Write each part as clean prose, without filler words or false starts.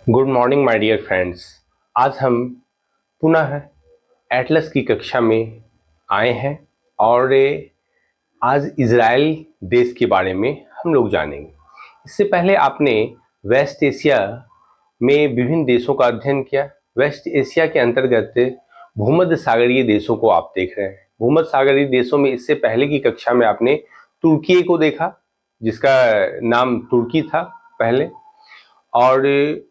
Good morning my dear friends. आज हम पुनः एटलस की कक्षा में आए हैं और आज इज़राइल देश के बारे में हम लोग जानेंगे। इससे पहले आपने वेस्ट एशिया में विभिन्न देशों का अध्ययन किया। वेस्ट एशिया के अंतर्गत भूमध्य सागरीय देशों को आप देख रहे हैं। भूमध्य सागरीय देशों में इससे पहले की कक्षा में आपने तुर्की को देखा, जिसका नाम तुर्की था पहले। और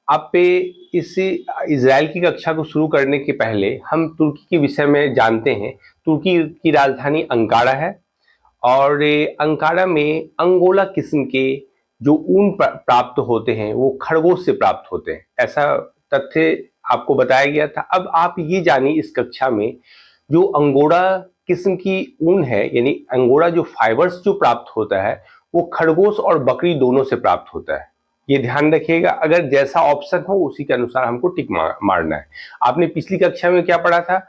आप इस इज़राइल की कक्षा को शुरू करने के पहले हम तुर्की के विषय में जानते हैं। तुर्की की राजधानी अंकारा है और अंकारा में अंगोला किस्म के जो ऊन प्राप्त होते हैं वो खरगोश से प्राप्त होते हैं, ऐसा तथ्य आपको बताया गया था। अब आप ये जानिए इस कक्षा में जो अंगोरा किस्म की ऊन है, यानी अंगोरा जो फाइबर्स जो प्राप्त होता है वो खरगोश और बकरी दोनों से प्राप्त होता है। ये ध्यान रखिएगा, अगर जैसा ऑप्शन हो उसी के अनुसार हमको टिक मारना है। आपने पिछली कक्षा में क्या पढ़ा था?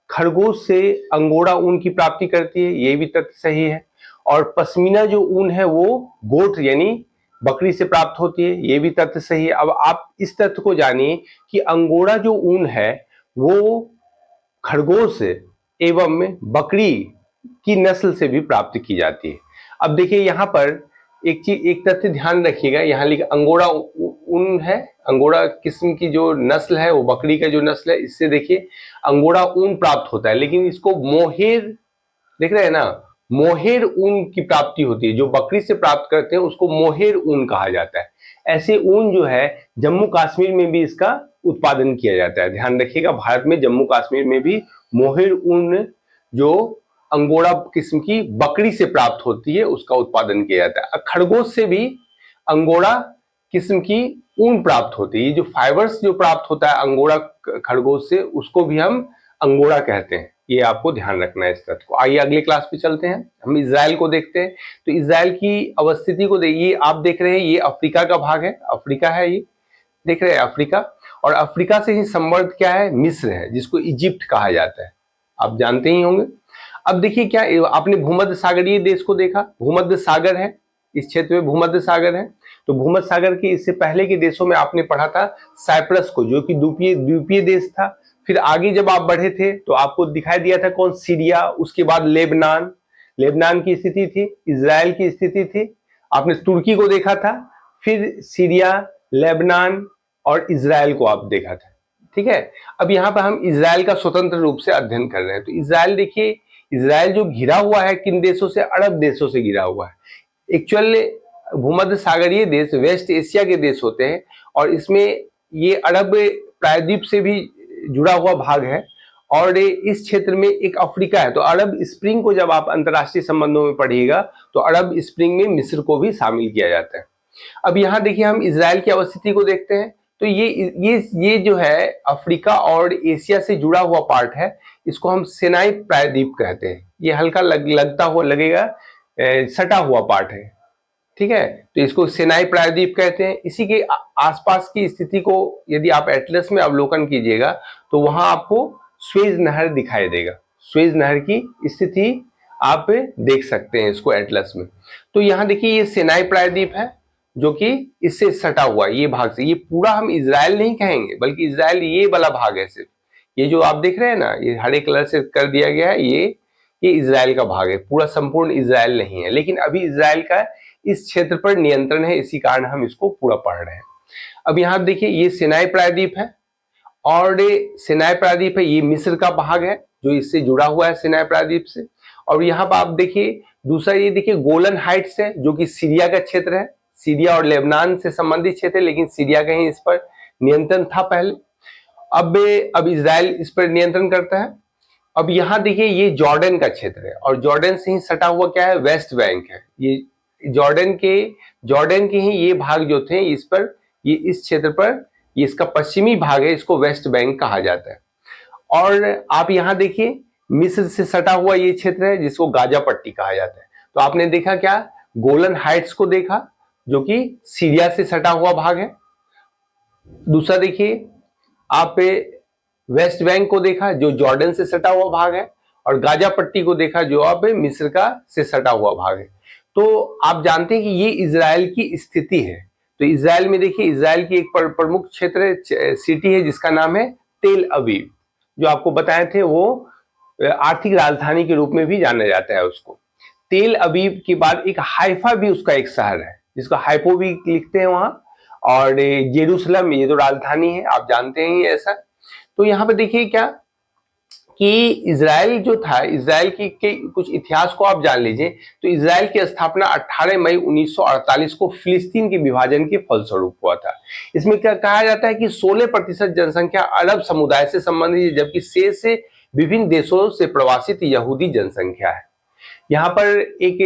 खरगोश से अंगोरा ऊन की प्राप्ति करती है, ये भी तथ्य सही है। और पश्मीना जो ऊन है वो गोट यानी बकरी से प्राप्त होती है, ये भी तथ्य सही है। अब आप इस तथ्य को जानिए कि अंगोरा जो ऊन है वो खरगोश एवं बकरी की नस्ल से भी प्राप्त की जाती है। अब देखिए यहाँ पर एक तथ्य ध्यान रखिएगा, यहाँ लिखा अंगोरा ऊन है। अंगोरा किस्म की जो नस्ल है वो बकरी का जो नस्ल है, इससे देखिए अंगोरा ऊन प्राप्त होता है, लेकिन इसको मोहेर, देख रहे हैं ना, मोहेर ऊन की प्राप्ति होती है। जो बकरी से प्राप्त करते हैं उसको मोहेर ऊन कहा जाता है। ऐसे ऊन जो है जम्मू कश्मीर में भी इसका उत्पादन किया जाता है। ध्यान रखिएगा, भारत में जम्मू कश्मीर में भी मोहेर ऊन जो अंगोरा किस्म की बकरी से प्राप्त होती है उसका उत्पादन किया जाता है। खरगोश से भी अंगोरा किस्म की ऊन प्राप्त होती है। ये जो फाइबर्स जो प्राप्त होता है अंगोरा खरगोश से, उसको भी हम अंगोरा कहते हैं। ये आपको ध्यान रखना है इस तथ्य को। आइए अगले क्लास पे चलते हैं, हम इज़राइल को देखते हैं। तो इज़राइल की अवस्थिति को देखिए, आप देख रहे हैं ये अफ्रीका का भाग है, अफ्रीका है ये, देख रहे हैं अफ्रीका। और अफ्रीका से ही संबद्ध क्या है? मिस्र है, जिसको इजिप्ट कहा जाता है, आप जानते ही होंगे। अब देखिए क्या आपने भूमध्य सागरीय देश को देखा, भूमध्य सागर है इस क्षेत्र में, भूमध्य सागर है। तो भूमध्य सागर के इससे पहले के देशों में आपने पढ़ा था साइप्रस को, जो कि द्वीपीय देश था। फिर आगे जब आप बढ़े थे तो आपको दिखाई दिया था कौन? सीरिया, उसके बाद लेबनान, लेबनान की स्थिति थी, इज़राइल की स्थिति थी। आपने तुर्की को देखा था, फिर सीरिया, लेबनान और इज़राइल को आप देखा था, ठीक है। अब यहाँ पर हम इज़राइल का स्वतंत्र रूप से अध्ययन कर रहे हैं। तो इज़राइल देखिए, इज़राइल जो घिरा हुआ है किन देशों से? अरब देशों से घिरा हुआ है। एक्चुअली भूमध्य सागरीय देश वेस्ट एशिया के देश होते हैं और इसमें ये अरब प्रायद्वीप से भी जुड़ा हुआ भाग है। और इस क्षेत्र में एक अफ्रीका है। तो अरब स्प्रिंग को जब आप अंतर्राष्ट्रीय संबंधों में पढ़िएगा तो अरब स्प्रिंग में मिस्र को भी शामिल किया जाता है। अब यहाँ देखिए हम इज़राइल की अवस्थिति को देखते हैं। तो ये जो है अफ्रीका और एशिया से जुड़ा हुआ पार्ट है, इसको हम सिनाई प्रायद्वीप कहते हैं। ये हल्का लगता हुआ लगेगा, सटा हुआ पार्ट है, ठीक है। तो इसको सिनाई प्रायद्वीप कहते हैं। इसी के आसपास की स्थिति को यदि आप एटलस में अवलोकन कीजिएगा तो वहां आपको स्वेज नहर दिखाई देगा। स्वेज नहर की स्थिति आप देख सकते हैं इसको एटलस में। तो यहाँ देखिए ये सिनाई प्रायद्वीप है जो कि इससे सटा हुआ है, ये भाग से। ये पूरा हम इज़राइल नहीं कहेंगे, बल्कि इज़राइल ये वाला भाग है सिर्फ। ये जो आप देख रहे हैं ना, ये हरे कलर से कर दिया गया है, ये इज़राइल का भाग है, पूरा संपूर्ण इज़राइल नहीं है। लेकिन अभी इज़राइल का इस क्षेत्र पर नियंत्रण है, इसी कारण हम इसको पूरा पढ़ रहे हैं। अब यहाँ देखिए ये सिनाई प्रायद्वीप है और सिनाई प्रायद्वीप है, ये मिस्र का भाग है जो इससे जुड़ा हुआ है सिनाई प्रायद्वीप से। और यहाँ पर आप देखिए दूसरा, ये देखिए गोलन हाइट्स है जो कि सीरिया का क्षेत्र है। सीरिया और लेबनान से संबंधित क्षेत्र है, लेकिन सीरिया का ही इस पर नियंत्रण था पहले। अब इज़राइल इस पर नियंत्रण करता है। अब यहाँ देखिए ये जॉर्डन का क्षेत्र है और जॉर्डन से ही सटा हुआ क्या है? वेस्ट बैंक है। ये जॉर्डन के ही ये भाग जो थे इस पर, ये इस क्षेत्र पर, ये इसका पश्चिमी भाग है, इसको वेस्ट बैंक कहा जाता है। और आप यहाँ देखिए मिस्र से सटा हुआ ये क्षेत्र है जिसको गाजा पट्टी कहा जाता है। तो आपने देखा क्या? गोलन हाइट्स को देखा जो कि सीरिया से सटा हुआ भाग है। दूसरा देखिए आप वेस्ट बैंक को देखा जो जॉर्डन से सटा हुआ भाग है, और गाजा पट्टी को देखा जो आप मिस्र का से सटा हुआ भाग है। तो आप जानते हैं कि ये इज़राइल की स्थिति है। तो इसराइल में देखिए, इसराइल की एक प्रमुख क्षेत्र सिटी है जिसका नाम है तेल अवीव, जो आपको बताए थे वो आर्थिक राजधानी के रूप में भी जाना जाता है उसको। तेल अवीव के बाद एक हाइफा भी उसका एक शहर है जिसको हाइपो भी लिखते हैं वहां, और जेरूसलम ये तो राजधानी है, आप जानते हैं ऐसा। तो यहाँ पे देखिए क्या कि इजराइल जो था, इजराइल के कुछ इतिहास को आप जान लीजिए। तो इजराइल की स्थापना 18 मई 1948 को फिलिस्तीन के विभाजन के फलस्वरूप हुआ था। इसमें क्या कहा जाता है कि 16% जनसंख्या अरब समुदाय से संबंधित, जबकि शेष से विभिन्न देशों से प्रवासित यहूदी जनसंख्या है। यहाँ पर एक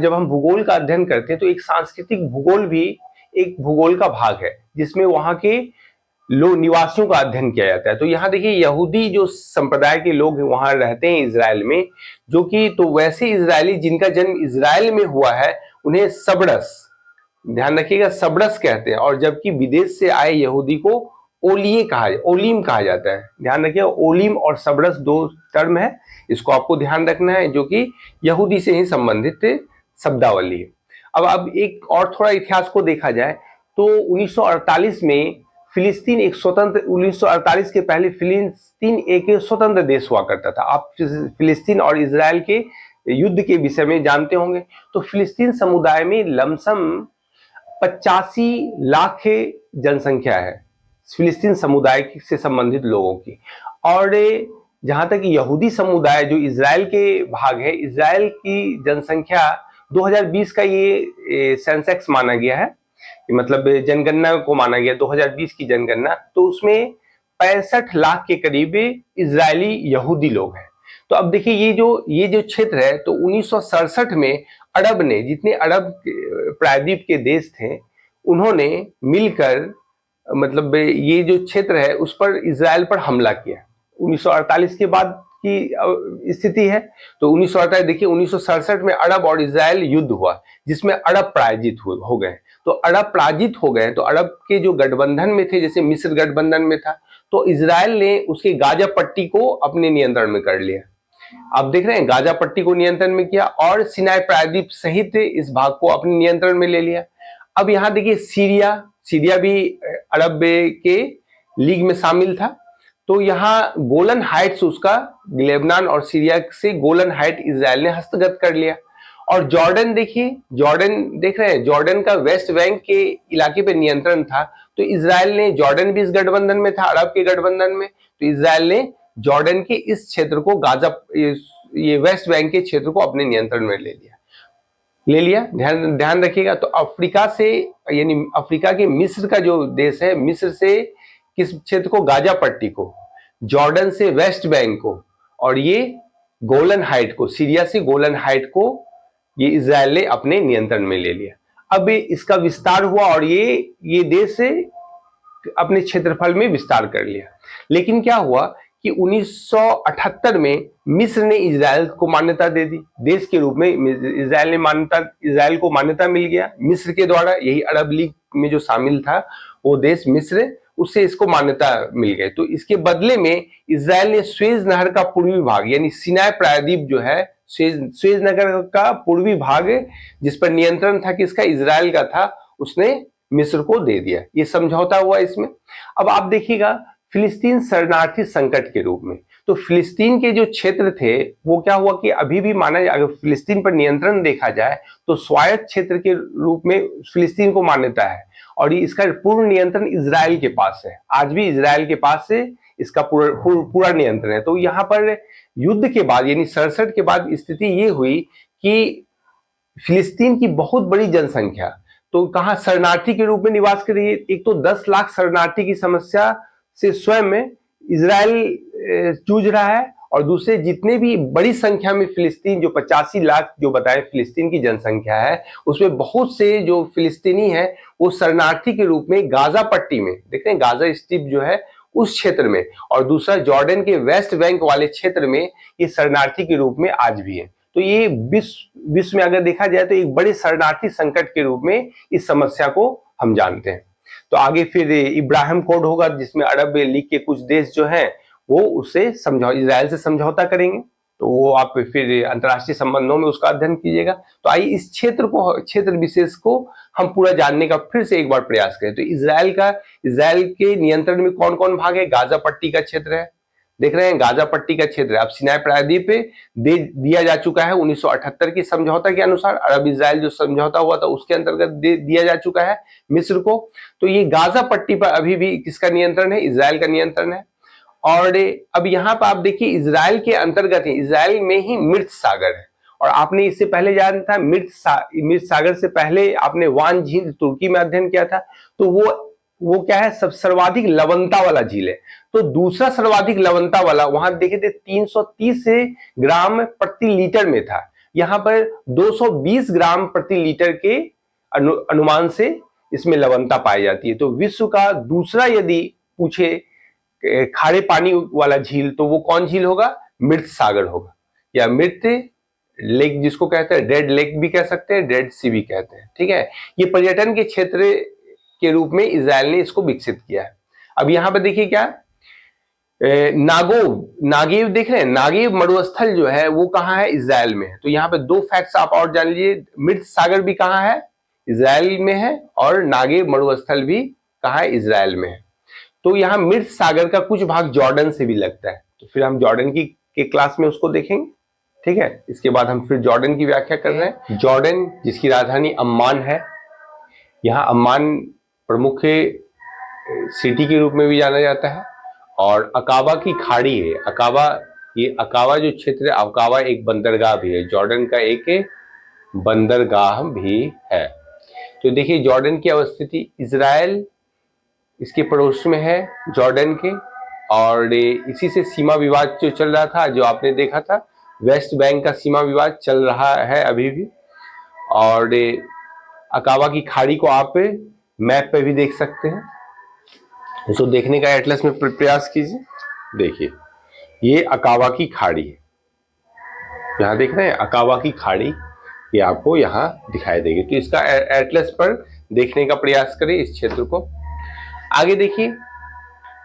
जब हम भूगोल का अध्ययन करते हैं तो एक सांस्कृतिक भूगोल भी एक भूगोल का भाग है जिसमें वहां के लोग निवासियों का अध्ययन किया जाता है। तो यहाँ देखिए यहूदी जो संप्रदाय के लोग वहां रहते हैं इजराइल में, जो कि तो वैसे इजरायली जिनका जन्म इजराइल में हुआ है उन्हें सबरस, ध्यान रखिएगा, सबरस कहते हैं, और जबकि विदेश से आए यहूदी को ओलीम कहा जाता है। ध्यान रखिएगा, ओलीम और सबरस दो टर्म है, इसको आपको ध्यान रखना है, जो कि यहूदी से ही संबंधित शब्दावली है। अब एक और थोड़ा इतिहास को देखा जाए तो 1948 में फिलिस्तीन एक स्वतंत्र, 1948 के पहले फिलिस्तीन एक स्वतंत्र देश हुआ करता था। आप फिलिस्तीन और इजराइल के युद्ध के विषय में जानते होंगे। तो फिलिस्तीन समुदाय में लमसम 85 लाख जनसंख्या है फिलिस्तीन समुदाय से संबंधित लोगों की। और जहां तक यहूदी समुदाय जो इजराइल के भाग है, इजराइल की जनसंख्या 2020 का ये सेंसेक्स माना गया है, मतलब जनगणना को माना गया 2020 की जनगणना, तो उसमें 65 लाख के करीब इजरायली यहूदी लोग हैं। तो अब देखिए ये जो क्षेत्र है, तो 1967 में अरब ने, जितने अरब प्रायद्वीप के देश थे, उन्होंने मिलकर मतलब ये जो क्षेत्र है उस पर इजराइल पर हमला किया। 1948 के बाद की स्थिति है। तो 1948 देखिए, 1967 में अरब और इजराइल युद्ध हुआ जिसमें अरब पराजित हो गए। तो अरब पराजित हो गए तो अरब के जो गठबंधन में थे, जैसे मिस्र गठबंधन में था, तो इजराइल ने उसके गाजा पट्टी को अपने नियंत्रण में कर लिया। आप देख रहे हैं, गाजा पट्टी को नियंत्रण में किया और सिनाई प्रायद्वीप सहित इस भाग को अपने नियंत्रण में ले लिया। अब यहाँ देखिए सीरिया भी अरब के लीग में शामिल था। तो यहाँ गोलन हाइट्स उसका, लेबनान और सीरिया से गोलन हाइट इजराइल ने हस्तगत कर लिया। और जॉर्डन देखिए, जॉर्डन देख रहे हैं, जॉर्डन का वेस्ट बैंक के इलाके पे नियंत्रण था। तो इजराइल ने, जॉर्डन भी इस गठबंधन में था, अरब के गठबंधन में, तो इजराइल ने जॉर्डन के इस क्षेत्र को, गाजा, ये वेस्ट बैंक के क्षेत्र को अपने नियंत्रण में ले लिया। ध्यान रखिएगा। तो अफ्रीका से, यानी अफ्रीका के मिस्र का जो देश है, मिस्र से किस क्षेत्र को, गाजा पट्टी को, जॉर्डन से वेस्ट बैंक को, और ये गोलन हाइट को, सीरिया से गोलन हाइट को ये इजराइल ने अपने नियंत्रण में ले लिया। अब इसका विस्तार हुआ और ये देश अपने क्षेत्रफल में विस्तार कर लिया। लेकिन क्या हुआ कि 1978 में मिस्र ने इजराइल को मान्यता दे दी देश के रूप में। इजराइल को मान्यता मिल गया मिस्र के द्वारा। यही अरब लीग में जो शामिल था वो देश मिस्र, उससे इसको मान्यता मिल गई। तो इसके बदले में इजराइल ने स्वेज नहर का पूर्वी भाग, यानी सिनाई प्रायद्वीप जो है, स्वेज नहर का पूर्वी भाग जिस पर नियंत्रण था किसका, इजराइल का था, उसने मिस्र को दे दिया। ये समझौता हुआ इसमें। अब आप देखिएगा, फिलिस्तीन शरणार्थी संकट के रूप में, तो फिलिस्तीन के जो क्षेत्र थे वो क्या हुआ कि अभी भी माना जाए, अगर फिलिस्तीन पर नियंत्रण देखा जाए तो स्वायत्त क्षेत्र के रूप में फिलिस्तीन को मान्यता है, और इसका पूर्ण नियंत्रण इजराइल के पास है। आज भी इजराइल के पास से इसका पूरा नियंत्रण है। तो यहाँ पर युद्ध के बाद, यानी 67 के बाद स्थिति ये हुई कि फिलिस्तीन की बहुत बड़ी जनसंख्या तो कहाँ शरणार्थी के रूप में निवास कर रही है। एक तो 10 लाख शरणार्थी की समस्या से स्वयं में इजराइल जूझ रहा है, और दूसरे जितने भी बड़ी संख्या में फिलिस्तीन, जो 85 लाख जो बताए फिलिस्तीन की जनसंख्या है, उसमें बहुत से जो फिलिस्तीनी है वो शरणार्थी के रूप में गाजा पट्टी में, देख रहे हैं गाजा स्ट्रिप जो है उस क्षेत्र में, और दूसरा जॉर्डन के वेस्ट बैंक वाले क्षेत्र में ये शरणार्थी के रूप में आज भी है। तो ये विश्व में अगर देखा जाए तो एक बड़े शरणार्थी संकट के रूप में इस समस्या को हम जानते हैं। तो आगे फिर इब्राहिम कोड होगा जिसमें अरब लीग के कुछ देश जो हैं वो उससे इजराइल से समझौता करेंगे। तो वो आप फिर अंतर्राष्ट्रीय संबंधों में उसका अध्ययन कीजिएगा। तो आइए इस क्षेत्र विशेष को हम पूरा जानने का फिर से एक बार प्रयास करें। तो इजराइल के नियंत्रण में कौन कौन भाग है? गाजा पट्टी का क्षेत्र है, देख रहे हैं, गाजा पट्टी का क्षेत्र है। अब सिनाई प्रायद्वीप पे दे दिया जा चुका है 1978 की समझौता के अनुसार, अरब इजराइल जो समझौता हुआ था उसके अंतर्गत दिया जा चुका है मिस्र को। तो ये गाजा पट्टी पर अभी भी किसका नियंत्रण है? इजराइल का नियंत्रण है। और अब यहाँ पर आप देखिए इजराइल के अंतर्गत ही, इजराइल में ही मृत सागर है। और आपने इससे पहले जाना था मृत सागर से पहले आपने वान झील तुर्की में अध्ययन किया था। तो वो क्या है? सब सर्वाधिक लवणता वाला झील है। तो दूसरा सर्वाधिक लवणता वाला वहां देखे थे 330 ग्राम प्रति लीटर में था, यहाँ पर 220 ग्राम प्रति लीटर के अनुमान से इसमें लवणता पाई जाती है। तो विश्व का दूसरा यदि पूछे खारे पानी वाला झील तो वो कौन झील होगा? मृत सागर होगा, या मृत लेक जिसको कहते हैं, डेड लेक भी कह सकते हैं, डेड सी भी कहते हैं। ठीक है, ये पर्यटन के क्षेत्र के रूप में इजराइल ने इसको विकसित किया है। अब यहाँ पे देखिए क्या नागेव देख रहे हैं, नागेव मरुस्थल जो है वो कहाँ है? इजराइल में है। तो यहाँ पे दो फैक्ट्स आप और जान लीजिए, मृत सागर भी कहाँ है? इजराइल में है, और नागेव मरुस्थल भी कहाँ है? इजराइल में है। तो यहाँ मृत सागर का कुछ भाग जॉर्डन से भी लगता है, तो फिर हम जॉर्डन के क्लास में उसको देखेंगे। ठीक है, इसके बाद हम फिर जॉर्डन की व्याख्या कर रहे हैं। जॉर्डन जिसकी राजधानी अम्मान है, यहाँ अम्मान प्रमुख सिटी के रूप में भी जाना जाता है। और अकाबा की खाड़ी है, अकाबा जो क्षेत्र है, अकाबा एक बंदरगाह भी है, जॉर्डन का एक बंदरगाह भी है। तो देखिए जॉर्डन की अवस्थिति, इजराइल इसके पड़ोस में है जॉर्डन के, और इसी से सीमा विवाद जो चल रहा था, जो आपने देखा था वेस्ट बैंक का सीमा विवाद चल रहा है अभी भी। और अकाबा की खाड़ी को आप मैप पे भी देख सकते हैं, इसको देखने का एटलस में प्रयास कीजिए। देखिए ये अकाबा की खाड़ी है, यहाँ देख रहे हैं अकाबा की खाड़ी, ये आपको यहाँ दिखाई देगी। तो इसका एटलस पर देखने का प्रयास करें इस क्षेत्र को। आगे देखिए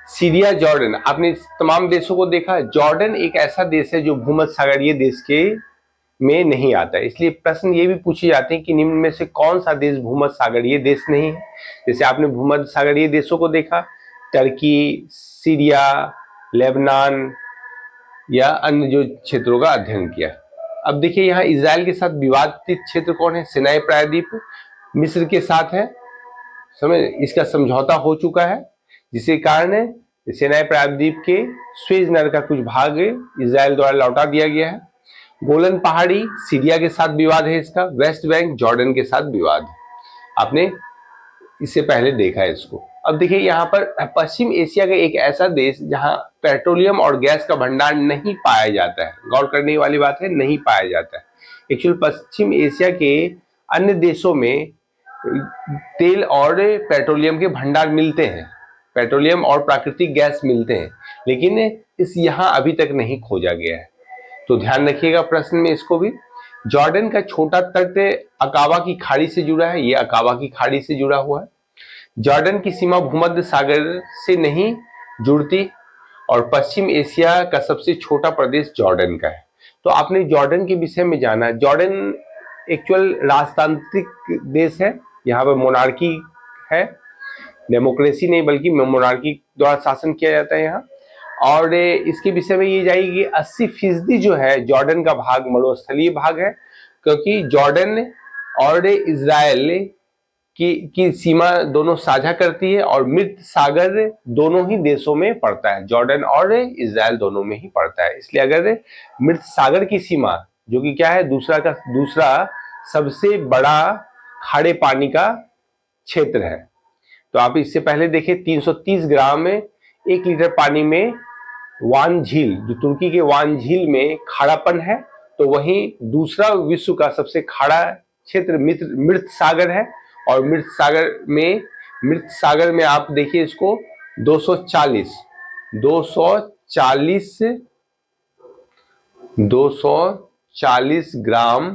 सीरिया, जॉर्डन, आपने तमाम देशों को देखा। जॉर्डन एक ऐसा देश है जो भूमध्य सागरीय देश के में नहीं आता है, इसलिए प्रश्न ये भी पूछे जाते हैं कि निम्न में से कौन सा देश भूमध्य सागरीय देश नहीं है। जैसे आपने भूमध्य सागरीय देशों को देखा, टर्की, सीरिया, लेबनान या अन्य जो क्षेत्रों का अध्ययन किया। अब देखिए यहाँ इजराइल के साथ विवादित क्षेत्र कौन है? सिनाई प्रायद्वीप मिस्र के साथ है, समझ, इसका समझौता हो चुका है, जिसके कारण सिनाई प्रायद्वीप के स्वेज नहर का कुछ भाग इजराइल द्वारा लौटा दिया गया है। गोलन पहाड़ी सीरिया के साथ विवाद है इसका, वेस्ट बैंक जॉर्डन के साथ विवाद है, आपने इससे पहले देखा है इसको। अब देखिए यहाँ पर पश्चिम एशिया का एक ऐसा देश जहाँ पेट्रोलियम और गैस का भंडार नहीं पाया जाता है, गौर करने वाली बात है, नहीं पाया जाता है। एक्चुअल पश्चिम एशिया के अन्य देशों में तेल और पेट्रोलियम के भंडार मिलते हैं, पेट्रोलियम और प्राकृतिक गैस मिलते हैं, लेकिन इस यहाँ अभी तक नहीं खोजा गया है। तो ध्यान रखिएगा प्रश्न में इसको भी। जॉर्डन का छोटा तट अकाबा की खाड़ी से जुड़ा है, ये अकाबा की खाड़ी से जुड़ा हुआ है। जॉर्डन की सीमा भूमध्य सागर से नहीं जुड़ती, और पश्चिम एशिया का सबसे छोटा प्रदेश जॉर्डन का है। तो आपने जॉर्डन के विषय में जाना। जॉर्डन एक्चुअल राजतांत्रिक देश है, यहाँ पर मोनार्की है, डेमोक्रेसी नहीं बल्कि मोनार्की द्वारा शासन किया जाता है यहाँ। और इसके विषय में ये जाएगी 80% जो है जॉर्डन का भाग मरुस्थलीय भाग है, क्योंकि जॉर्डन और इजराइल की सीमा दोनों साझा करती है, और मृत सागर दोनों ही देशों में पड़ता है, जॉर्डन और इजराइल दोनों में ही पड़ता है। इसलिए अगर मृत सागर की सीमा, जो कि क्या है, दूसरा सबसे बड़ा खारे पानी का क्षेत्र है, तो आप इससे पहले देखिए 330 ग्राम में 1 लीटर पानी में वान झील, जो तुर्की के वान झील में खारापन है, तो वहीं दूसरा विश्व का सबसे खारा क्षेत्र मृत सागर है। और मृत सागर में आप देखिए इसको 240 ग्राम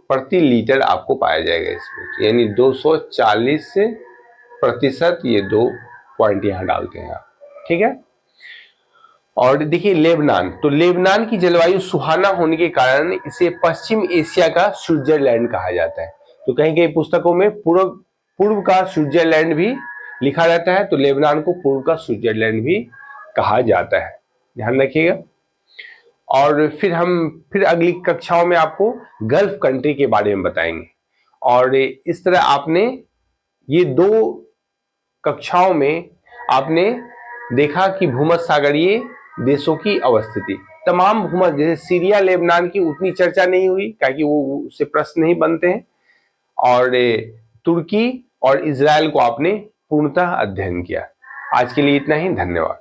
प्रति लीटर आपको पाया जाएगा इसमें, यानी 240%, ये 2 पॉइंट यहां डालते हैं आप, ठीक है। और देखिए लेबनान, तो लेबनान की जलवायु सुहाना होने के कारण इसे पश्चिम एशिया का स्विट्जरलैंड कहा जाता है। तो कहीं कहीं पुस्तकों में पूर्व का स्विट्जरलैंड भी लिखा रहता है, तो लेबनान को पूर्व का स्विट्जरलैंड भी कहा जाता है, ध्यान रखिएगा। और फिर अगली कक्षाओं में आपको गल्फ कंट्री के बारे में बताएंगे। और इस तरह आपने ये 2 कक्षाओं में आपने देखा कि भूमध्य सागरीय देशों की अवस्थिति, तमाम भूमध्य, जैसे सीरिया लेबनान की उतनी चर्चा नहीं हुई क्योंकि वो उससे प्रश्न नहीं बनते हैं, और तुर्की और इजराइल को आपने पूर्णतः अध्ययन किया। आज के लिए इतना ही, धन्यवाद।